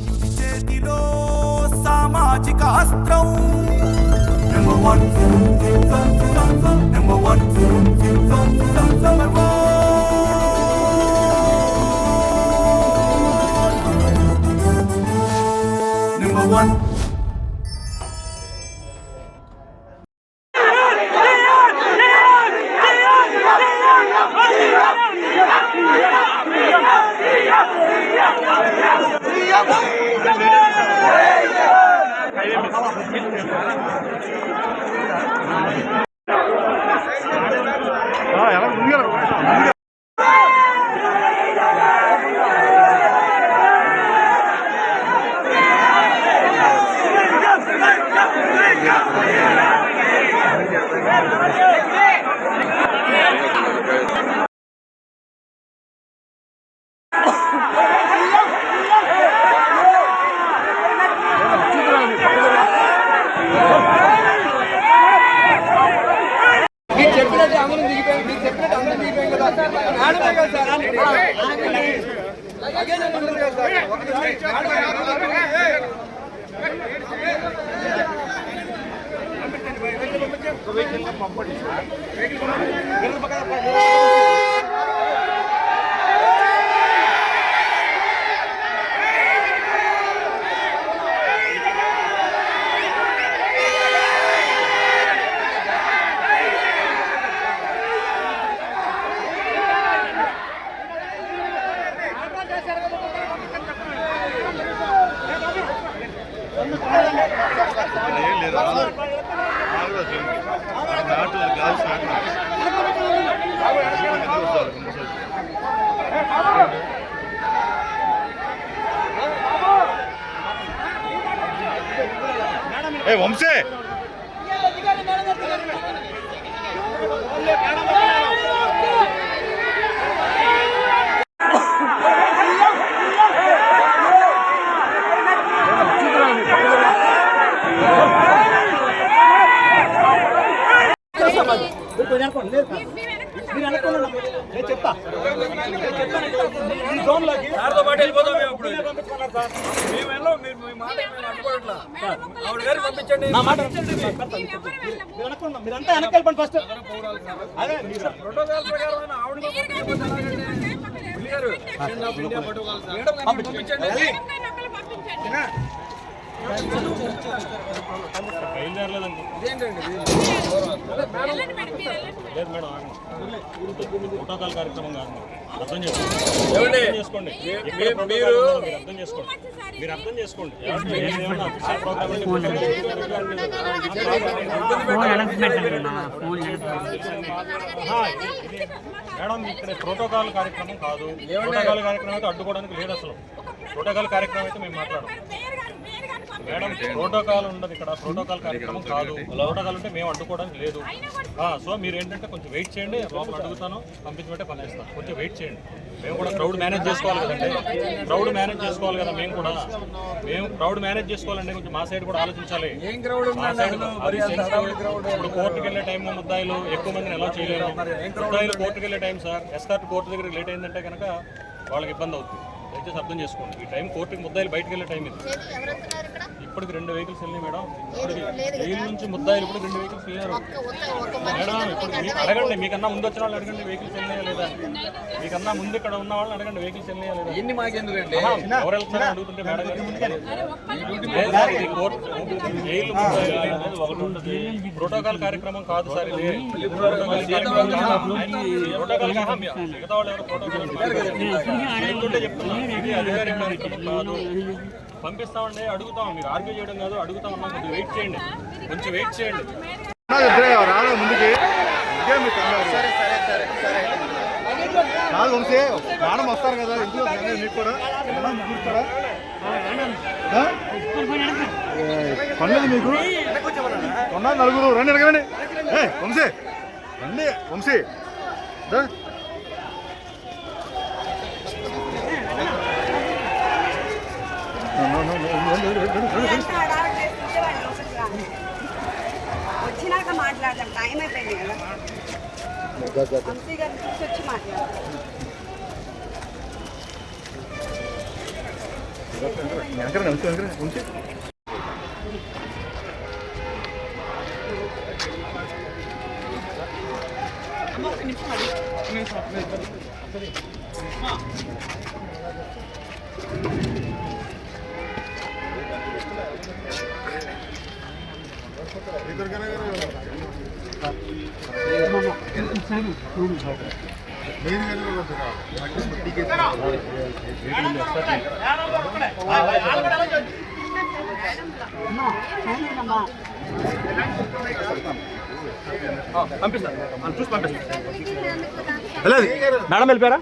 మనిషి చేతిలో సామాజిక అస్త్రం number one number one number one Vamsi చెప్తా మీరంతా వెనక్కి వెళ్ళిపోండి ఫస్ట్. అదే బయలుదేరలేదండి. లేదు మేడం, ప్రోటోకాల్ కార్యక్రమం కాదు. అర్థం చేసుకోండి. మీరు అర్థం చేసుకోండి. మేడం, ఇక్కడ ప్రోటోకాల్ కార్యక్రమం కాదు. ప్రోటోకాల్ కార్యక్రమం అయితే అడ్డుకోవడానికి లేదు. అసలు ప్రోటోకాల్ కార్యక్రమం అయితే మేము మాట్లాడము మేడం. ప్రోటోకాల్ ఉండదు ఇక్కడ. ప్రోటోకాల్ కార్యక్రమం కాదు. ప్రోటోకాల్ ఉంటే మేము అడ్డుకోవడానికి లేదు. సో మీరు ఏంటంటే కొంచెం వెయిట్ చేయండి. లోపల అడుగుతాను, పంపించమంటే పనిచేస్తాను. కొంచెం వెయిట్ చేయండి. మేము కూడా క్రౌడ్ మేనేజ్ చేసుకోవాలి కదండి. క్రౌడ్ మేనేజ్ చేసుకోవాలి కదా. మేము క్రౌడ్ మేనేజ్ చేసుకోవాలండి. కొంచెం మా సైడ్ కూడా ఆలోచించాలి. మా సైడ్ ఇప్పుడు కోర్టుకు వెళ్ళే టైం ముద్దాయిలు ఎక్కువ మందిని ఎలా చేయలేము. ముద్దాయిలు కోర్టుకు వెళ్ళే టైం సార్, ఎస్కార్ట్ కోర్టు దగ్గర లేట్ అయిందంటే కనుక వాళ్ళకి ఇబ్బంది అవుతుంది. దయచేసి అర్థం చేసుకోండి. ఈ టైం కోర్టుకి ముద్దాయిలు బయటకు వెళ్ళే టైం ఇది. ఇప్పటికి 2 వెహికల్స్ వెళ్ళినాయి మేడం. ఇప్పటికి జైలు నుంచి ముద్దాయిలు ఇప్పుడు 2 వెహికల్స్ వెళ్ళారు మేడం. ఇప్పుడు మీకు అడగండి, మీకన్నా ముందు వచ్చిన వాళ్ళు అడగండి వెహికల్స్ వెళ్ళినాయా లేదా. మీకన్నా ముందు ఇక్కడ ఉన్న వాళ్ళని అడగండి వెహికల్స్ వెళ్ళినాయా లేదా. ఎన్ని మాకెందుకండి, ఎవరు వెళ్తున్నారని అడుగుతుంటే మేడం ఇది కోర్టు జైలు అనేది ఒకటి ఉంటుంది. ప్రోటోకాల్ కార్యక్రమం కాదు సార్ ఇది. ప్రోటోకాల్ కార్యక్రమం మిగతా వాళ్ళు ఎవరు ప్రోటోకాల్ చెప్తున్నారు. ఇది అధికారిక కార్యక్రమం కాదు. పంపిస్తామండి, అడుగుతాం. మీరు ఆర్గ్యూ చేయడం కాదు, అడుగుతామన్నా. కొంచెం వెయిట్ చేయండి, కొంచెం వెయిట్ చేయండి. ముందుకి కాదు వంశీ, మేడం వస్తారు కదా ఇంట్లో. మీకు కూడా ముగ్గురు కూడా పర్లేదు మీకు. కొన్నా 4 రండి, అడగండి. వంశీ రండి, వంశీ వచ్చినాక మాట్లాడదాం. టైం అయిపోయింది కదా. వంశీ గారిని తీసుకొచ్చి మాట్లాడదాం. వెనకరా ఉంచి వెనకరా ఉంచి పంపిస్తాను చూసి పంపిస్తాను. వెళ్ళదు మేడం వెళ్ళిపోయారా?